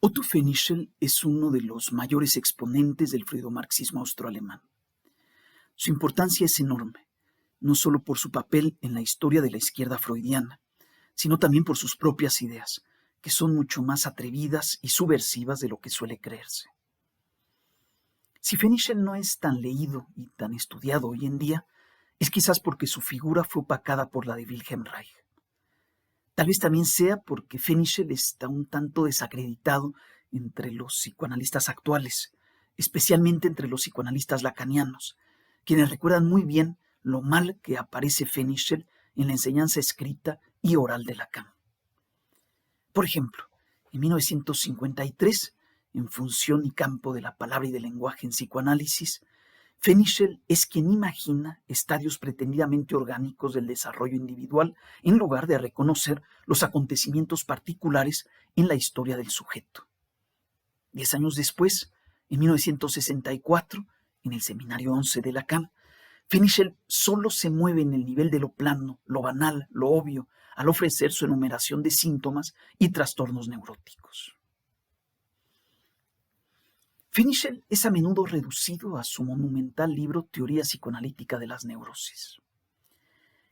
Otto Fenichel es uno de los mayores exponentes del freudomarxismo austroalemán. Su importancia es enorme, no solo por su papel en la historia de la izquierda freudiana, sino también por sus propias ideas, que son mucho más atrevidas y subversivas de lo que suele creerse. Si Fenichel no es tan leído y tan estudiado hoy en día, es quizás porque su figura fue opacada por la de Wilhelm Reich. Tal vez también sea porque Fenichel está un tanto desacreditado entre los psicoanalistas actuales, especialmente entre los psicoanalistas lacanianos, quienes recuerdan muy bien lo mal que aparece Fenichel en la enseñanza escrita y oral de Lacan. Por ejemplo, en 1953, en Función y campo de la palabra y del lenguaje en psicoanálisis, Fenichel es quien imagina estadios pretendidamente orgánicos del desarrollo individual en lugar de reconocer los acontecimientos particulares en la historia del sujeto. 10 años después, en 1964, en el Seminario 11 de Lacan, Fenichel solo se mueve en el nivel de lo plano, lo banal, lo obvio, al ofrecer su enumeración de síntomas y trastornos neuróticos. Fenichel es a menudo reducido a su monumental libro Teoría psicoanalítica de las neurosis.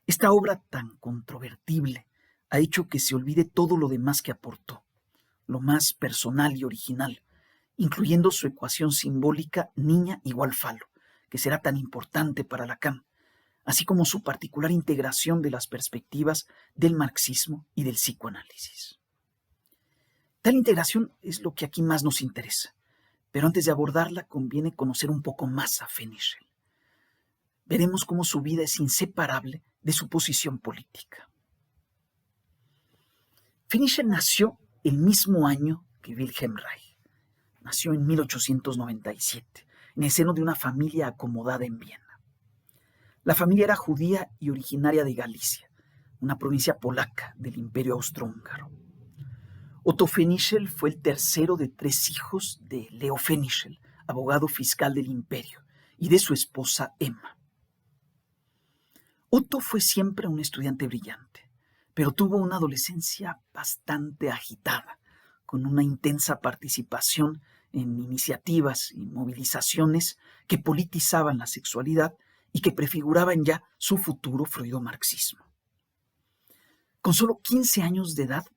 Esta obra tan controvertible ha hecho que se olvide todo lo demás que aportó, lo más personal y original, incluyendo su ecuación simbólica niña igual falo, que será tan importante para Lacan, así como su particular integración de las perspectivas del marxismo y del psicoanálisis. Tal integración es lo que aquí más nos interesa. Pero antes de abordarla, conviene conocer un poco más a Fenichel. Veremos cómo su vida es inseparable de su posición política. Fenichel nació el mismo año que Wilhelm Reich. Nació en 1897, en el seno de una familia acomodada en Viena. La familia era judía y originaria de Galicia, una provincia polaca del Imperio Austrohúngaro. Otto Fenichel fue el tercero de 3 hijos de Leo Fenichel, abogado fiscal del imperio, y de su esposa Emma. Otto fue siempre un estudiante brillante, pero tuvo una adolescencia bastante agitada, con una intensa participación en iniciativas y movilizaciones que politizaban la sexualidad y que prefiguraban ya su futuro freudomarxismo. Con solo 15 años de edad,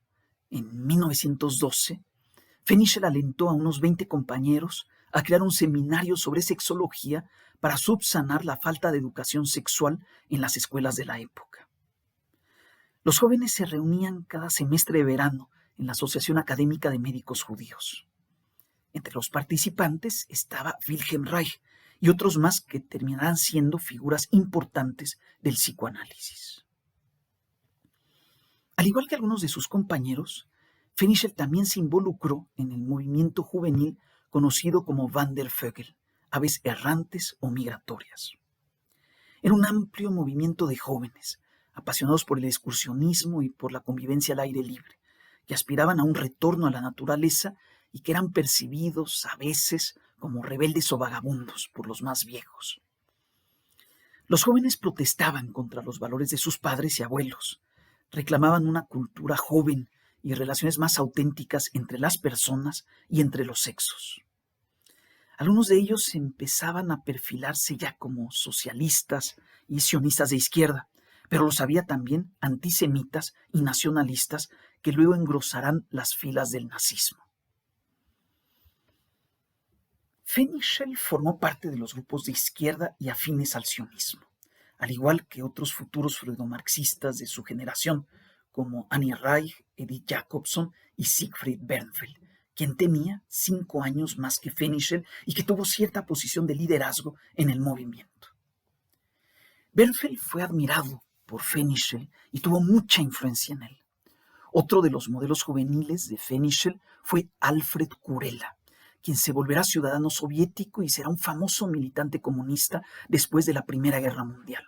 en 1912, Fenichel alentó a unos 20 compañeros a crear un seminario sobre sexología para subsanar la falta de educación sexual en las escuelas de la época. Los jóvenes se reunían cada semestre de verano en la Asociación Académica de Médicos Judíos. Entre los participantes estaba Wilhelm Reich y otros más que terminarán siendo figuras importantes del psicoanálisis. Al igual que algunos de sus compañeros, Fenichel también se involucró en el movimiento juvenil conocido como Wandervögel, aves errantes o migratorias. Era un amplio movimiento de jóvenes, apasionados por el excursionismo y por la convivencia al aire libre, que aspiraban a un retorno a la naturaleza y que eran percibidos a veces como rebeldes o vagabundos por los más viejos. Los jóvenes protestaban contra los valores de sus padres y abuelos, reclamaban una cultura joven y relaciones más auténticas entre las personas y entre los sexos. Algunos de ellos empezaban a perfilarse ya como socialistas y sionistas de izquierda, pero los había también antisemitas y nacionalistas que luego engrosarán las filas del nazismo. Fenichel formó parte de los grupos de izquierda y afines al sionismo, al igual que otros futuros freudomarxistas de su generación, como Annie Reich, Edith Jacobson y Siegfried Bernfeld, quien tenía 5 años más que Fenichel y que tuvo cierta posición de liderazgo en el movimiento. Bernfeld fue admirado por Fenichel y tuvo mucha influencia en él. Otro de los modelos juveniles de Fenichel fue Alfred Kurela, quien se volverá ciudadano soviético y será un famoso militante comunista después de la Primera Guerra Mundial.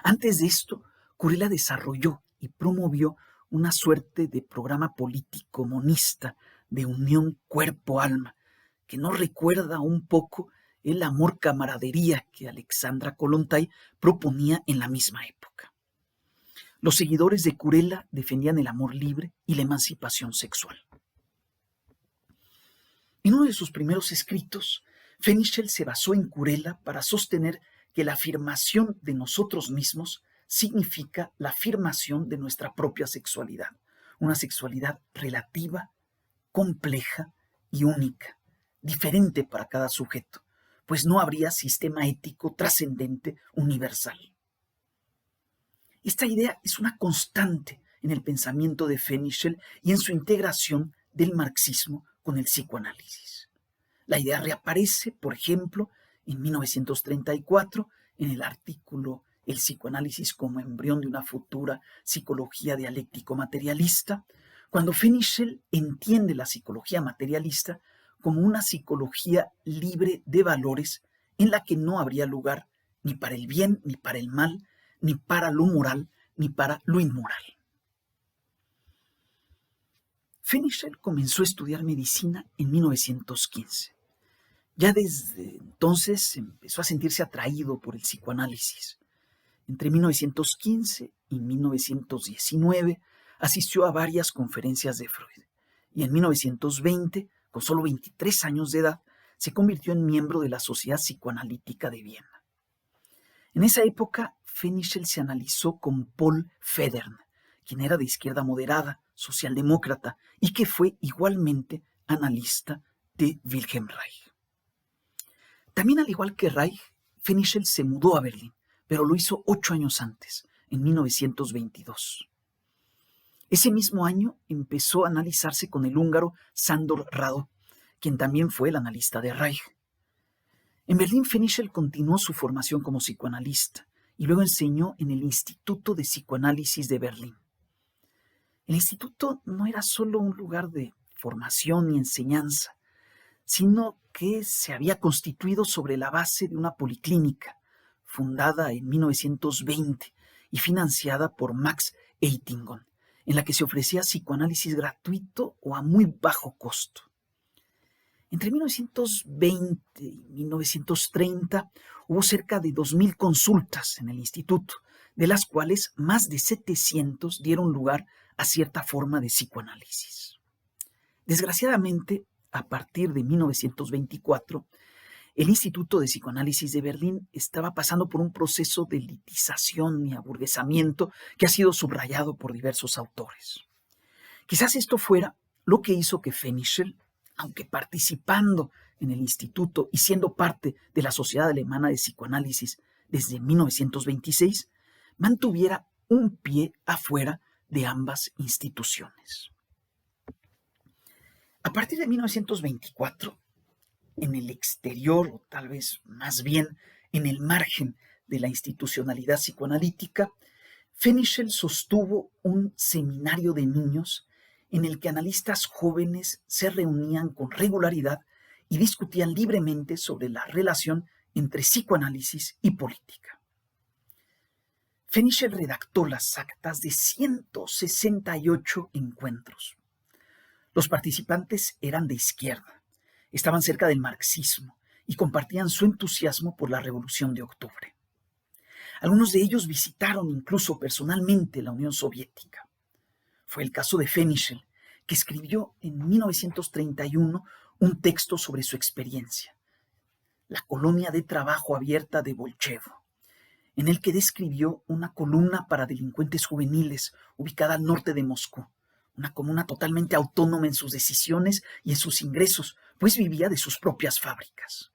Antes de esto, Kurela desarrolló y promovió una suerte de programa político monista de unión cuerpo-alma, que nos recuerda un poco el amor-camaradería que Alexandra Kollontai proponía en la misma época. Los seguidores de Kurela defendían el amor libre y la emancipación sexual. En uno de sus primeros escritos, Fenichel se basó en Kurela para sostener que la afirmación de nosotros mismos significa la afirmación de nuestra propia sexualidad, una sexualidad relativa, compleja y única, diferente para cada sujeto, pues no habría sistema ético trascendente universal. Esta idea es una constante en el pensamiento de Fenichel y en su integración del marxismo con el psicoanálisis. La idea reaparece, por ejemplo, en 1934 en el artículo El psicoanálisis como embrión de una futura psicología dialéctico-materialista, cuando Fenichel entiende la psicología materialista como una psicología libre de valores en la que no habría lugar ni para el bien ni para el mal, ni para lo moral ni para lo inmoral. Fenichel comenzó a estudiar medicina en 1915. Ya desde entonces empezó a sentirse atraído por el psicoanálisis. Entre 1915 y 1919 asistió a varias conferencias de Freud y en 1920, con solo 23 años de edad, se convirtió en miembro de la Sociedad Psicoanalítica de Viena. En esa época, Fenichel se analizó con Paul Federn, quien era de izquierda moderada, socialdemócrata y que fue igualmente analista de Wilhelm Reich. También, al igual que Reich, Fenichel se mudó a Berlín, pero lo hizo 8 años antes, en 1922. Ese mismo año empezó a analizarse con el húngaro Sándor Radó, quien también fue el analista de Reich. En Berlín, Fenichel continuó su formación como psicoanalista y luego enseñó en el Instituto de Psicoanálisis de Berlín. El instituto no era solo un lugar de formación y enseñanza, sino que se había constituido sobre la base de una policlínica, fundada en 1920 y financiada por Max Eitingon, en la que se ofrecía psicoanálisis gratuito o a muy bajo costo. Entre 1920 y 1930 hubo cerca de 2.000 consultas en el instituto, de las cuales más de 700 dieron lugar a cierta forma de psicoanálisis. Desgraciadamente, a partir de 1924, el Instituto de Psicoanálisis de Berlín estaba pasando por un proceso de elitización y aburguesamiento que ha sido subrayado por diversos autores. Quizás esto fuera lo que hizo que Fenichel, aunque participando en el instituto y siendo parte de la Sociedad Alemana de Psicoanálisis desde 1926, mantuviera un pie afuera de ambas instituciones. A partir de 1924, en el exterior, o tal vez más bien en el margen de la institucionalidad psicoanalítica, Fenichel sostuvo un seminario de niños en el que analistas jóvenes se reunían con regularidad y discutían libremente sobre la relación entre psicoanálisis y política. Fenichel redactó las actas de 168 encuentros. Los participantes eran de izquierda, estaban cerca del marxismo y compartían su entusiasmo por la Revolución de Octubre. Algunos de ellos visitaron incluso personalmente la Unión Soviética. Fue el caso de Fenichel, que escribió en 1931 un texto sobre su experiencia, La colonia de trabajo abierta de Bolchevo, en el que describió una columna para delincuentes juveniles ubicada al norte de Moscú, una comuna totalmente autónoma en sus decisiones y en sus ingresos, pues vivía de sus propias fábricas.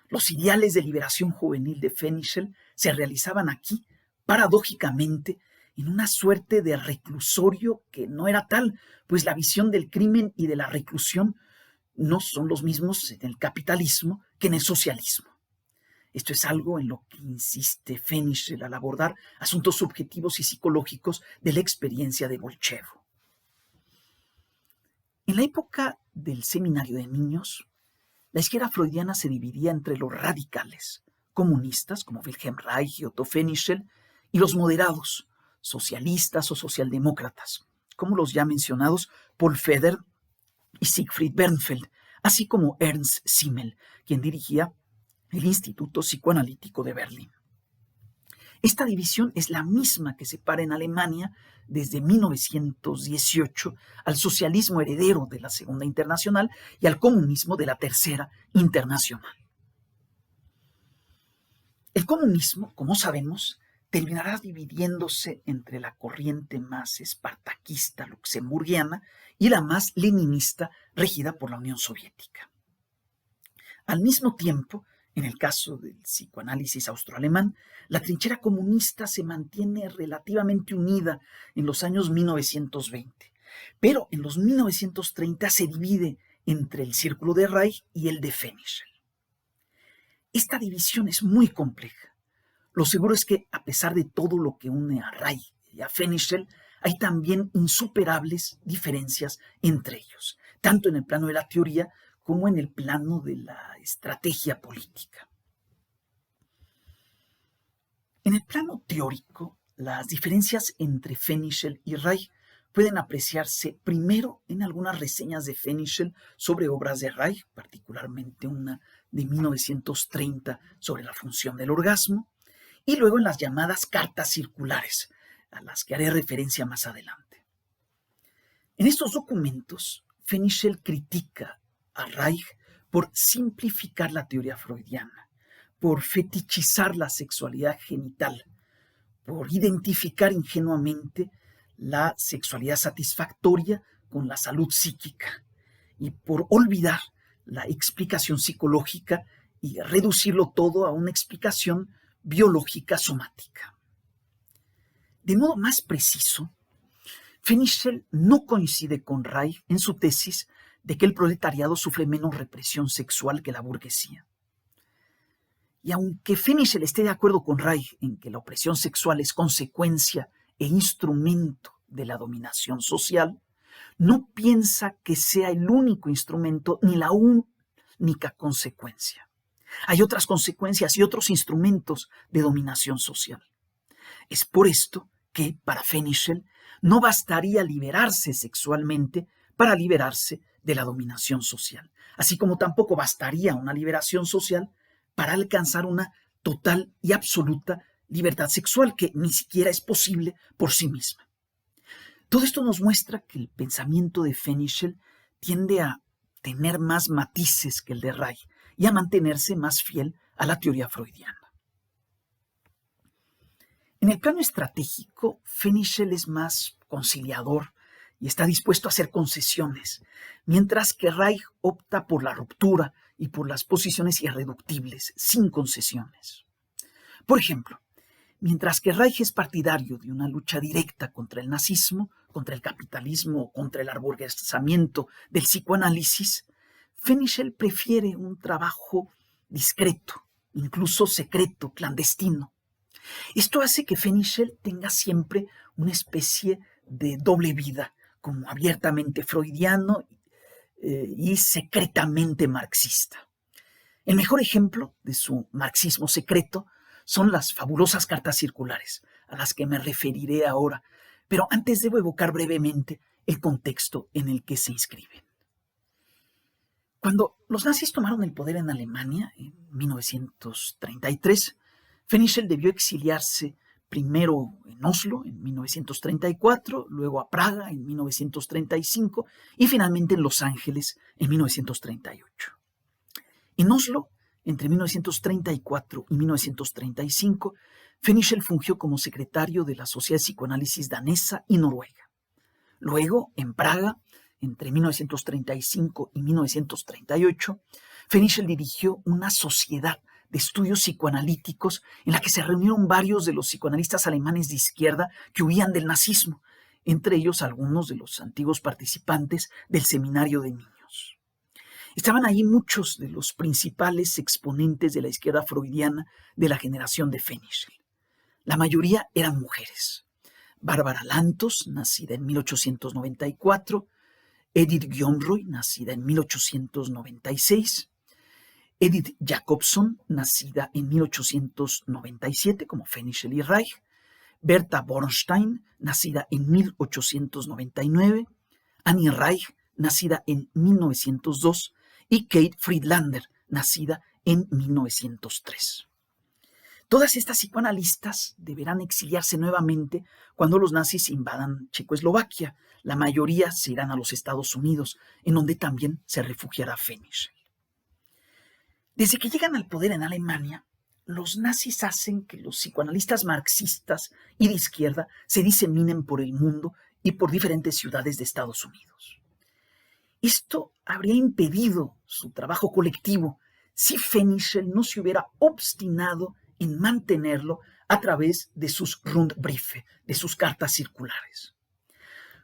Los ideales de liberación juvenil de Fenichel se realizaban aquí, paradójicamente, en una suerte de reclusorio que no era tal, pues la visión del crimen y de la reclusión no son los mismos en el capitalismo que en el socialismo. Esto es algo en lo que insiste Fenichel al abordar asuntos subjetivos y psicológicos de la experiencia de Bolchevo. En la época del seminario de niños, la izquierda freudiana se dividía entre los radicales, comunistas como Wilhelm Reich y Otto Fenichel, y los moderados, socialistas o socialdemócratas, como los ya mencionados Paul Federn y Siegfried Bernfeld, así como Ernst Simmel, quien dirigía el Instituto Psicoanalítico de Berlín. Esta división es la misma que separa en Alemania desde 1918 al socialismo heredero de la Segunda Internacional y al comunismo de la Tercera Internacional. El comunismo, como sabemos, terminará dividiéndose entre la corriente más espartaquista luxemburguiana y la más leninista regida por la Unión Soviética. Al mismo tiempo, en el caso del psicoanálisis austroalemán, la trinchera comunista se mantiene relativamente unida en los años 1920, pero en los 1930 se divide entre el círculo de Reich y el de Fenichel. Esta división es muy compleja. Lo seguro es que, a pesar de todo lo que une a Reich y a Fenichel, hay también insuperables diferencias entre ellos, tanto en el plano de la teoría como en el plano de la estrategia política. En el plano teórico, las diferencias entre Fenichel y Reich pueden apreciarse primero en algunas reseñas de Fenichel sobre obras de Reich, particularmente una de 1930 sobre la función del orgasmo, y luego en las llamadas cartas circulares, a las que haré referencia más adelante. En estos documentos, Fenichel critica a Reich por simplificar la teoría freudiana, por fetichizar la sexualidad genital, por identificar ingenuamente la sexualidad satisfactoria con la salud psíquica y por olvidar la explicación psicológica y reducirlo todo a una explicación biológica somática. De modo más preciso, Fenichel no coincide con Reich en su tesis de que el proletariado sufre menos represión sexual que la burguesía. Y aunque Fenichel esté de acuerdo con Reich en que la opresión sexual es consecuencia e instrumento de la dominación social, no piensa que sea el único instrumento ni la única consecuencia. Hay otras consecuencias y otros instrumentos de dominación social. Es por esto que, para Fenichel, no bastaría liberarse sexualmente para liberarse de la dominación social, así como tampoco bastaría una liberación social para alcanzar una total y absoluta libertad sexual que ni siquiera es posible por sí misma. Todo esto nos muestra que el pensamiento de Fenichel tiende a tener más matices que el de Reich y a mantenerse más fiel a la teoría freudiana. En el plano estratégico, Fenichel es más conciliador y está dispuesto a hacer concesiones, mientras que Reich opta por la ruptura y por las posiciones irreductibles, sin concesiones. Por ejemplo, mientras que Reich es partidario de una lucha directa contra el nazismo, contra el capitalismo o contra el aburguesamiento del psicoanálisis, Fenichel prefiere un trabajo discreto, incluso secreto, clandestino. Esto hace que Fenichel tenga siempre una especie de doble vida, como abiertamente freudiano y secretamente marxista. El mejor ejemplo de su marxismo secreto son las fabulosas cartas circulares, a las que me referiré ahora, pero antes debo evocar brevemente el contexto en el que se inscriben. Cuando los nazis tomaron el poder en Alemania en 1933, Fenichel debió exiliarse primero en Oslo en 1934, luego a Praga en 1935 y finalmente en Los Ángeles en 1938. En Oslo, entre 1934 y 1935, Fenichel fungió como secretario de la Sociedad de Psicoanálisis danesa y noruega. Luego, en Praga, entre 1935 y 1938, Fenichel dirigió una sociedad de estudios psicoanalíticos en la que se reunieron varios de los psicoanalistas alemanes de izquierda que huían del nazismo, entre ellos algunos de los antiguos participantes del seminario de niños. Estaban ahí muchos de los principales exponentes de la izquierda freudiana de la generación de Fenichel. La mayoría eran mujeres. Bárbara Lantos, nacida en 1894, Edith Gyllenroy, nacida en 1896, Edith Jacobson, nacida en 1897 como Fenichel y Reich, Berta Bornstein, nacida en 1899, Annie Reich, nacida en 1902, y Kate Friedlander, nacida en 1903. Todas estas psicoanalistas deberán exiliarse nuevamente cuando los nazis invadan Checoslovaquia. La mayoría se irán a los Estados Unidos, en donde también se refugiará Fenichel. Desde que llegan al poder en Alemania, los nazis hacen que los psicoanalistas marxistas y de izquierda se diseminen por el mundo y por diferentes ciudades de Estados Unidos. Esto habría impedido su trabajo colectivo si Fenichel no se hubiera obstinado en mantenerlo a través de sus Rundbriefe, de sus cartas circulares.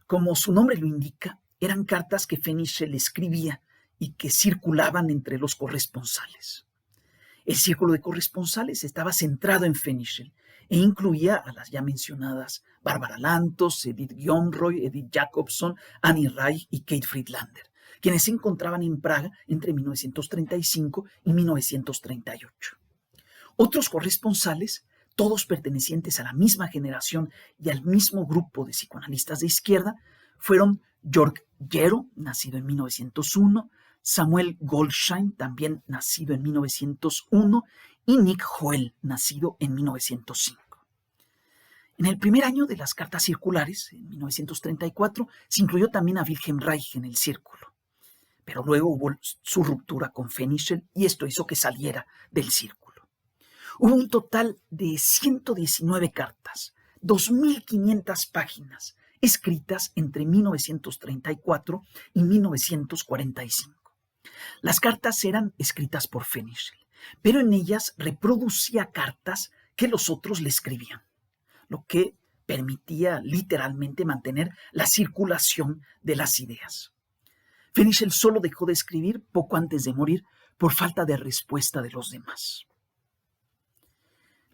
Como su nombre lo indica, eran cartas que Fenichel escribía y que circulaban entre los corresponsales. El círculo de corresponsales estaba centrado en Fenichel e incluía a las ya mencionadas Bárbara Lantos, Edith Gilroy, Edith Jacobson, Annie Reich y Kate Friedlander, quienes se encontraban en Praga entre 1935 y 1938. Otros corresponsales, todos pertenecientes a la misma generación y al mismo grupo de psicoanalistas de izquierda, fueron Georg Gero, nacido en 1901, Samuel Goldstein, también nacido en 1901, y Nick Hoel, nacido en 1905. En el primer año de las cartas circulares, en 1934, se incluyó también a Wilhelm Reich en el círculo, pero luego hubo su ruptura con Fenichel y esto hizo que saliera del círculo. Hubo un total de 119 cartas, 2.500 páginas, escritas entre 1934 y 1945. Las cartas eran escritas por Fenichel, pero en ellas reproducía cartas que los otros le escribían, lo que permitía literalmente mantener la circulación de las ideas. Fenichel solo dejó de escribir poco antes de morir por falta de respuesta de los demás.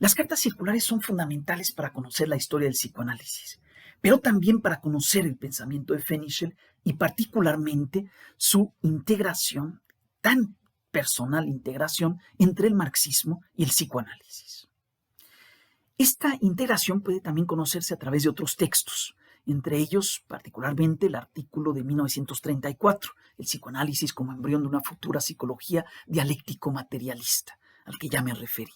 Las cartas circulares son fundamentales para conocer la historia del psicoanálisis, pero también para conocer el pensamiento de Fenichel y particularmente su integración, tan personal integración, entre el marxismo y el psicoanálisis. Esta integración puede también conocerse a través de otros textos, entre ellos particularmente el artículo de 1934, El psicoanálisis como embrión de una futura psicología dialéctico-materialista, al que ya me referí.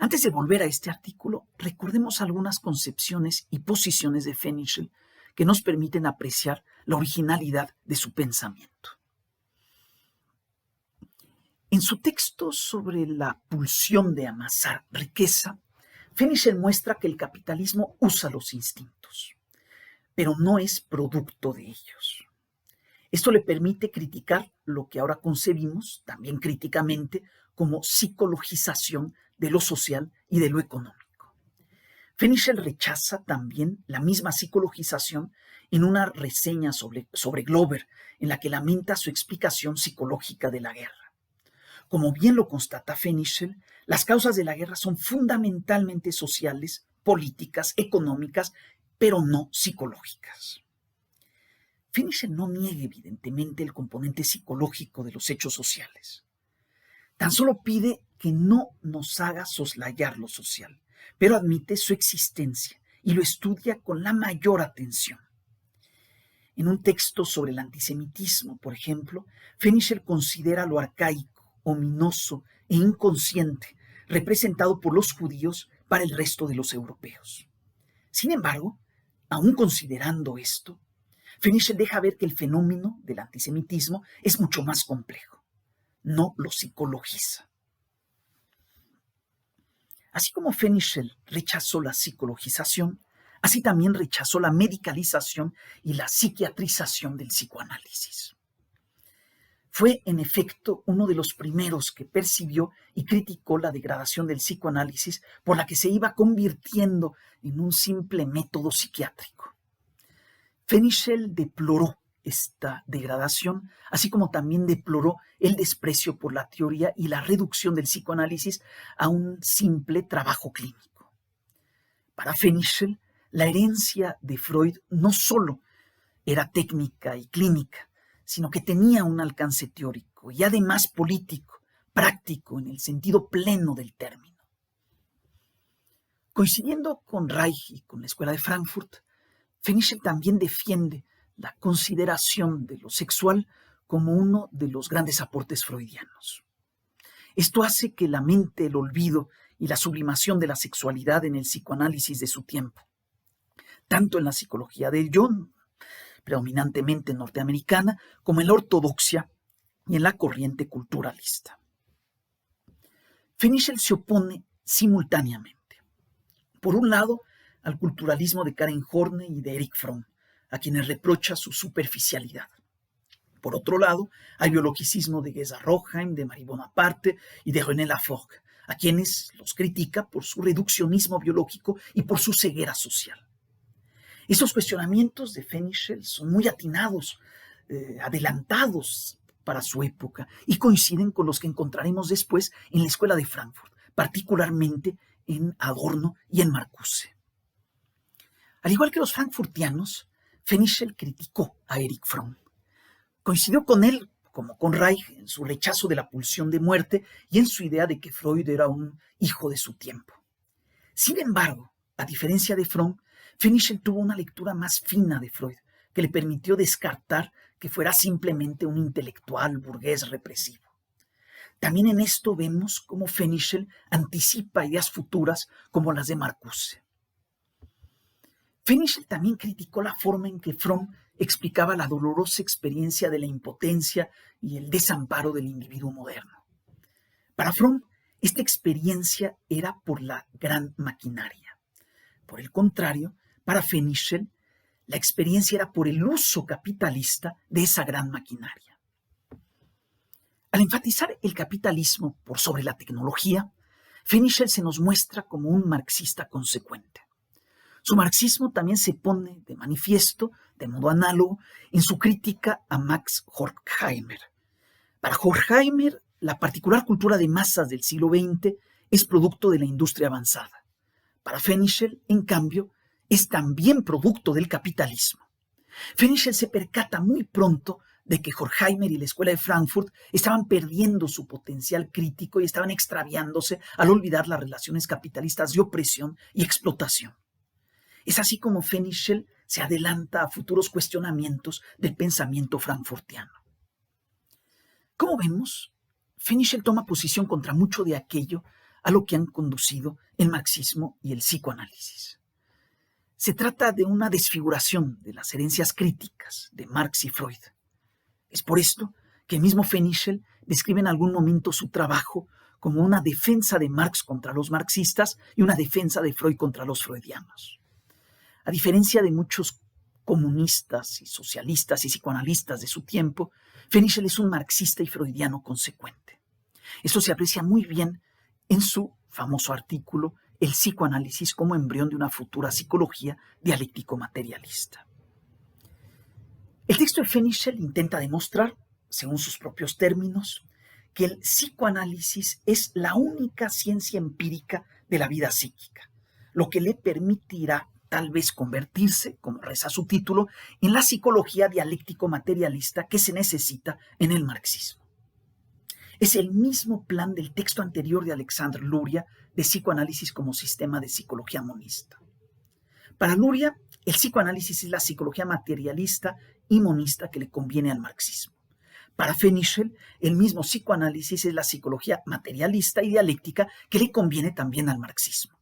Antes de volver a este artículo, recordemos algunas concepciones y posiciones de Fenichel que nos permiten apreciar la originalidad de su pensamiento. En su texto sobre la pulsión de amasar riqueza, Fenichel muestra que el capitalismo usa los instintos, pero no es producto de ellos. Esto le permite criticar lo que ahora concebimos, también críticamente, como psicologización de lo social y de lo económico. Fenichel rechaza también la misma psicologización en una reseña sobre Glover, en la que lamenta su explicación psicológica de la guerra. Como bien lo constata Fenichel, las causas de la guerra son fundamentalmente sociales, políticas, económicas, pero no psicológicas. Fenichel no niega evidentemente el componente psicológico de los hechos sociales. Tan solo pide que no nos haga soslayar lo social, pero admite su existencia y lo estudia con la mayor atención. En un texto sobre el antisemitismo, por ejemplo, Fenichel considera lo arcaico, ominoso e inconsciente representado por los judíos para el resto de los europeos. Sin embargo, aún considerando esto, Fenichel deja ver que el fenómeno del antisemitismo es mucho más complejo. No lo psicologiza. Así como Fenichel rechazó la psicologización, así también rechazó la medicalización y la psiquiatrización del psicoanálisis. Fue, en efecto, uno de los primeros que percibió y criticó la degradación del psicoanálisis por la que se iba convirtiendo en un simple método psiquiátrico. Fenichel deploró esta degradación, así como también deploró el desprecio por la teoría y la reducción del psicoanálisis a un simple trabajo clínico. Para Fenichel, la herencia de Freud no solo era técnica y clínica, sino que tenía un alcance teórico y además político, práctico en el sentido pleno del término. Coincidiendo con Reich y con la Escuela de Frankfurt, Fenichel también defiende la consideración de lo sexual como uno de los grandes aportes freudianos. Esto hace que la mente, el olvido y la sublimación de la sexualidad en el psicoanálisis de su tiempo, tanto en la psicología de Jung, predominantemente norteamericana, como en la ortodoxia y en la corriente culturalista. Fenichel se opone simultáneamente, por un lado, al culturalismo de Karen Horney y de Erich Fromm, a quienes reprocha su superficialidad. Por otro lado, al biologicismo de Geza Rockheim, de Marie Bonaparte y de René Laforgue, a quienes los critica por su reduccionismo biológico y por su ceguera social. Estos cuestionamientos de Fenichel son muy atinados, adelantados para su época y coinciden con los que encontraremos después en la Escuela de Frankfurt, particularmente en Adorno y en Marcuse. Al igual que los frankfurtianos, Fenichel criticó a Erich Fromm. Coincidió con él, como con Reich, en su rechazo de la pulsión de muerte y en su idea de que Freud era un hijo de su tiempo. Sin embargo, a diferencia de Fromm, Fenichel tuvo una lectura más fina de Freud, que le permitió descartar que fuera simplemente un intelectual burgués represivo. También en esto vemos cómo Fenichel anticipa ideas futuras como las de Marcuse. Fenichel también criticó la forma en que Fromm explicaba la dolorosa experiencia de la impotencia y el desamparo del individuo moderno. Para Fromm, esta experiencia era por la gran maquinaria. Por el contrario, para Fenichel, la experiencia era por el uso capitalista de esa gran maquinaria. Al enfatizar el capitalismo por sobre la tecnología, Fenichel se nos muestra como un marxista consecuente. Su marxismo también se pone de manifiesto, de modo análogo, en su crítica a Max Horkheimer. Para Horkheimer, la particular cultura de masas del siglo XX es producto de la industria avanzada. Para Fenichel, en cambio, es también producto del capitalismo. Fenichel se percata muy pronto de que Horkheimer y la Escuela de Frankfurt estaban perdiendo su potencial crítico y estaban extraviándose al olvidar las relaciones capitalistas de opresión y explotación. Es así como Fenichel se adelanta a futuros cuestionamientos del pensamiento frankfurtiano. Como vemos, Fenichel toma posición contra mucho de aquello a lo que han conducido el marxismo y el psicoanálisis. Se trata de una desfiguración de las herencias críticas de Marx y Freud. Es por esto que el mismo Fenichel describe en algún momento su trabajo como una defensa de Marx contra los marxistas y una defensa de Freud contra los freudianos. A diferencia de muchos comunistas y socialistas y psicoanalistas de su tiempo, Fenichel es un marxista y freudiano consecuente. Esto se aprecia muy bien en su famoso artículo El psicoanálisis como embrión de una futura psicología dialéctico-materialista. El texto de Fenichel intenta demostrar, según sus propios términos, que el psicoanálisis es la única ciencia empírica de la vida psíquica, lo que le permitirá tal vez convertirse, como reza su título, en la psicología dialéctico-materialista que se necesita en el marxismo. Es el mismo plan del texto anterior de Alexandre Luria de psicoanálisis como sistema de psicología monista. Para Luria, el psicoanálisis es la psicología materialista y monista que le conviene al marxismo. Para Fenichel, el mismo psicoanálisis es la psicología materialista y dialéctica que le conviene también al marxismo.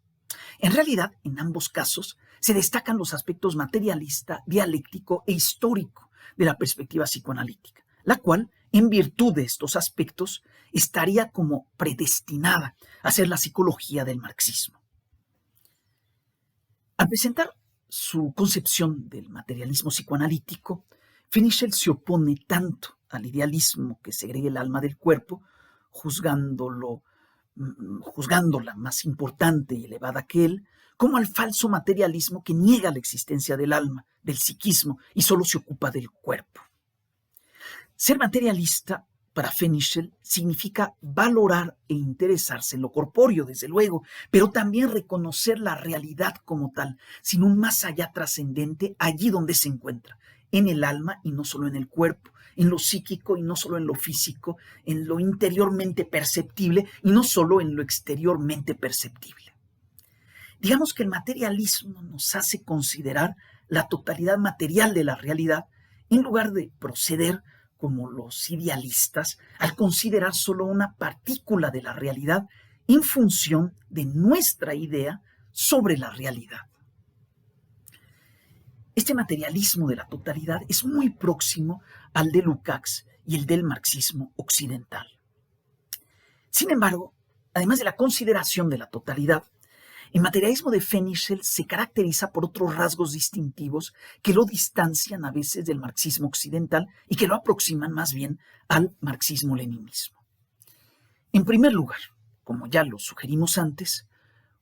En realidad, en ambos casos, se destacan los aspectos materialista, dialéctico e histórico de la perspectiva psicoanalítica, la cual, en virtud de estos aspectos, estaría como predestinada a ser la psicología del marxismo. Al presentar su concepción del materialismo psicoanalítico, Fenichel se opone tanto al idealismo que segregue el alma del cuerpo, juzgándola más importante y elevada que él, como al falso materialismo que niega la existencia del alma, del psiquismo, y solo se ocupa del cuerpo. Ser materialista, para Fenichel, significa valorar e interesarse en lo corpóreo, desde luego, pero también reconocer la realidad como tal, sin un más allá trascendente allí donde se encuentra, en el alma y no solo en el cuerpo, en lo psíquico y no solo en lo físico, en lo interiormente perceptible y no solo en lo exteriormente perceptible. Digamos que el materialismo nos hace considerar la totalidad material de la realidad en lugar de proceder como los idealistas al considerar solo una partícula de la realidad en función de nuestra idea sobre la realidad. Este materialismo de la totalidad es muy próximo al de Lukács y el del marxismo occidental. Sin embargo, además de la consideración de la totalidad, el materialismo de Fenichel se caracteriza por otros rasgos distintivos que lo distancian a veces del marxismo occidental y que lo aproximan más bien al marxismo-leninismo. En primer lugar, como ya lo sugerimos antes,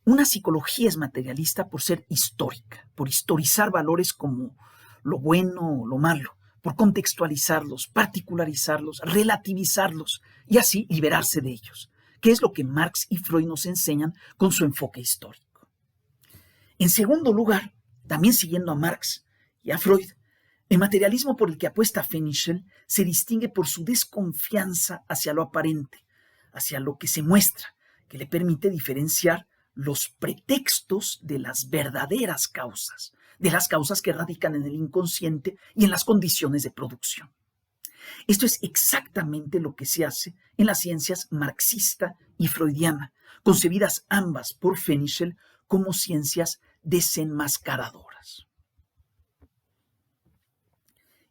una psicología es materialista por ser histórica, por historizar valores como lo bueno o lo malo, por contextualizarlos, particularizarlos, relativizarlos y así liberarse de ellos, que es lo que Marx y Freud nos enseñan con su enfoque histórico. En segundo lugar, también siguiendo a Marx y a Freud, el materialismo por el que apuesta Fenichel se distingue por su desconfianza hacia lo aparente, hacia lo que se muestra, que le permite diferenciar los pretextos de las verdaderas causas, de las causas que radican en el inconsciente y en las condiciones de producción. Esto es exactamente lo que se hace en las ciencias marxista y freudiana, concebidas ambas por Fenichel como ciencias desenmascaradoras.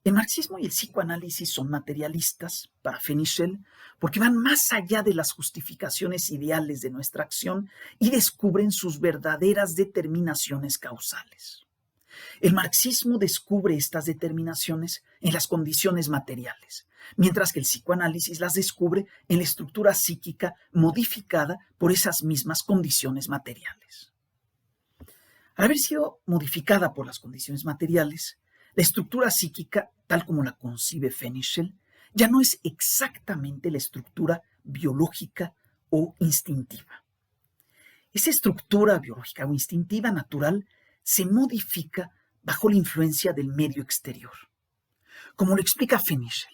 El marxismo y el psicoanálisis son materialistas para Fenichel porque van más allá de las justificaciones ideales de nuestra acción y descubren sus verdaderas determinaciones causales. El marxismo descubre estas determinaciones en las condiciones materiales, mientras que el psicoanálisis las descubre en la estructura psíquica modificada por esas mismas condiciones materiales. Al haber sido modificada por las condiciones materiales, la estructura psíquica, tal como la concibe Fenichel, ya no es exactamente la estructura biológica o instintiva. Esa estructura biológica o instintiva natural se modifica bajo la influencia del medio exterior. Como lo explica Fenichel,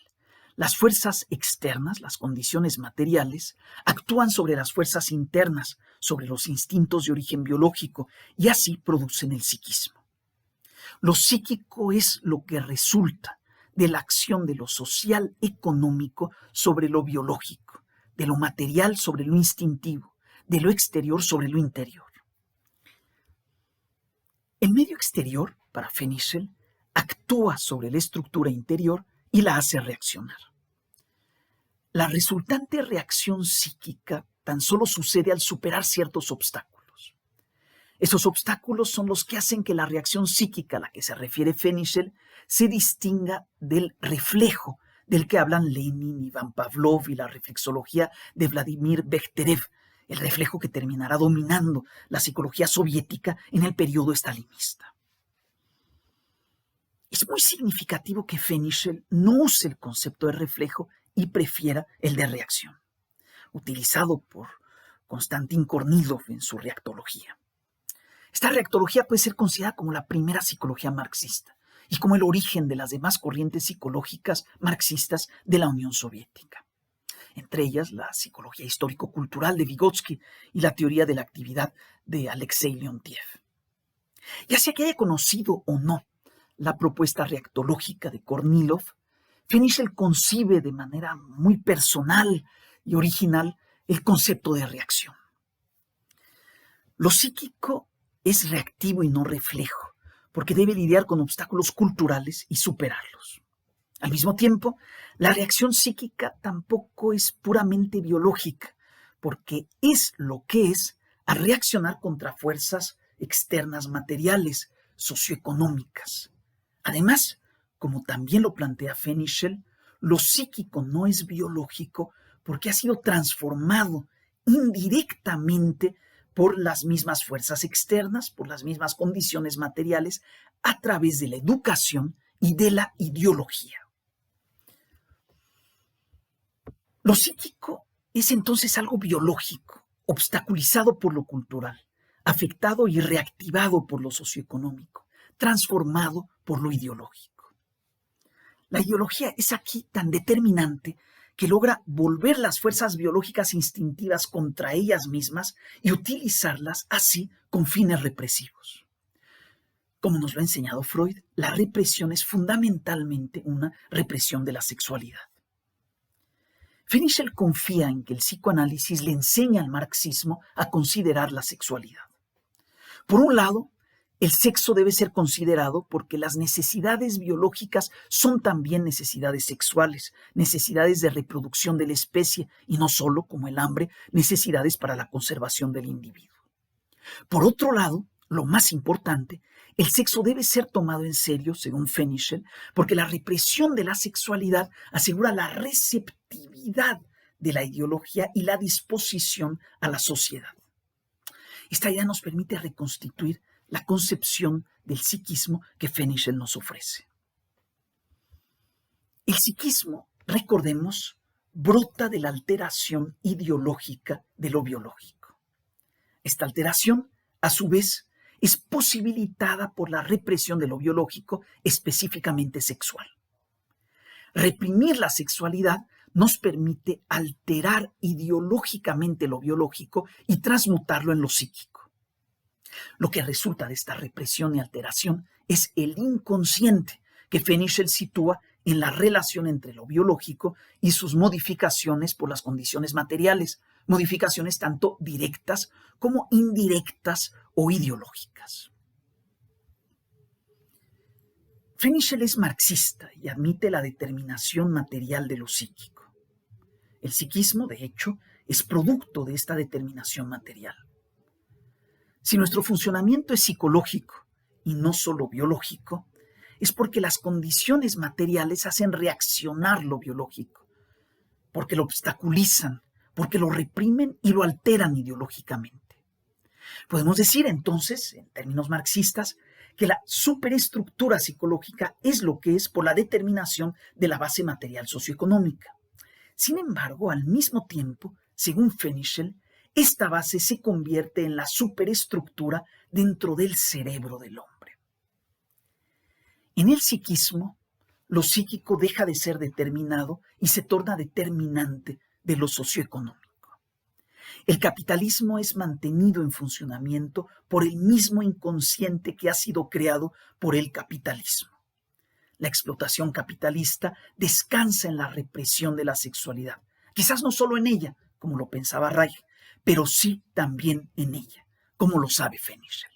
las fuerzas externas, las condiciones materiales, actúan sobre las fuerzas internas, sobre los instintos de origen biológico, y así producen el psiquismo. Lo psíquico es lo que resulta de la acción de lo social económico sobre lo biológico, de lo material sobre lo instintivo, de lo exterior sobre lo interior. El medio exterior, para Fenichel, actúa sobre la estructura interior y la hace reaccionar. La resultante reacción psíquica tan solo sucede al superar ciertos obstáculos. Esos obstáculos son los que hacen que la reacción psíquica a la que se refiere Fenichel se distinga del reflejo del que hablan Lenin, Iván Pavlov y la reflexología de Vladimir Bekhterev, el reflejo que terminará dominando la psicología soviética en el periodo estalinista. Es muy significativo que Fenichel no use el concepto de reflejo y prefiera el de reacción, utilizado por Konstantin Kornilov en su reactología. Esta reactología puede ser considerada como la primera psicología marxista y como el origen de las demás corrientes psicológicas marxistas de la Unión Soviética. Entre ellas la psicología histórico-cultural de Vygotsky y la teoría de la actividad de Alexei Leontiev. Ya sea que haya conocido o no la propuesta reactológica de Kornilov, Fenichel concibe de manera muy personal y original el concepto de reacción. Lo psíquico es reactivo y no reflejo, porque debe lidiar con obstáculos culturales y superarlos. Al mismo tiempo, la reacción psíquica tampoco es puramente biológica, porque es lo que es al reaccionar contra fuerzas externas materiales, socioeconómicas. Además, como también lo plantea Fenichel, lo psíquico no es biológico porque ha sido transformado indirectamente por las mismas fuerzas externas, por las mismas condiciones materiales, a través de la educación y de la ideología. Lo psíquico es entonces algo biológico, obstaculizado por lo cultural, afectado y reactivado por lo socioeconómico, transformado por lo ideológico. La ideología es aquí tan determinante que logra volver las fuerzas biológicas instintivas contra ellas mismas y utilizarlas así con fines represivos. Como nos lo ha enseñado Freud, la represión es fundamentalmente una represión de la sexualidad. Fenichel confía en que el psicoanálisis le enseña al marxismo a considerar la sexualidad. Por un lado, el sexo debe ser considerado porque las necesidades biológicas son también necesidades sexuales, necesidades de reproducción de la especie y no solo, como el hambre, necesidades para la conservación del individuo. Por otro lado, lo más importante, el sexo debe ser tomado en serio, según Fenichel, porque la represión de la sexualidad asegura la receptividad de la ideología y la disposición a la sociedad. Esta idea nos permite reconstituir la concepción del psiquismo que Fenichel nos ofrece. El psiquismo, recordemos, brota de la alteración ideológica de lo biológico. Esta alteración, a su vez, es posibilitada por la represión de lo biológico, específicamente sexual. Reprimir la sexualidad nos permite alterar ideológicamente lo biológico y transmutarlo en lo psíquico. Lo que resulta de esta represión y alteración es el inconsciente que Fenichel sitúa en la relación entre lo biológico y sus modificaciones por las condiciones materiales, modificaciones tanto directas como indirectas o ideológicas. Fenichel es marxista y admite la determinación material de lo psíquico. El psiquismo, de hecho, es producto de esta determinación material. Si nuestro funcionamiento es psicológico y no solo biológico, es porque las condiciones materiales hacen reaccionar lo biológico, porque lo obstaculizan, porque lo reprimen y lo alteran ideológicamente. Podemos decir entonces, en términos marxistas, que la superestructura psicológica es lo que es por la determinación de la base material socioeconómica. Sin embargo, al mismo tiempo, según Fenichel, esta base se convierte en la superestructura dentro del cerebro del hombre. En el psiquismo, lo psíquico deja de ser determinado y se torna determinante de lo socioeconómico. El capitalismo es mantenido en funcionamiento por el mismo inconsciente que ha sido creado por el capitalismo. La explotación capitalista descansa en la represión de la sexualidad, quizás no solo en ella, como lo pensaba Reich, pero sí también en ella, como lo sabe Fenichel.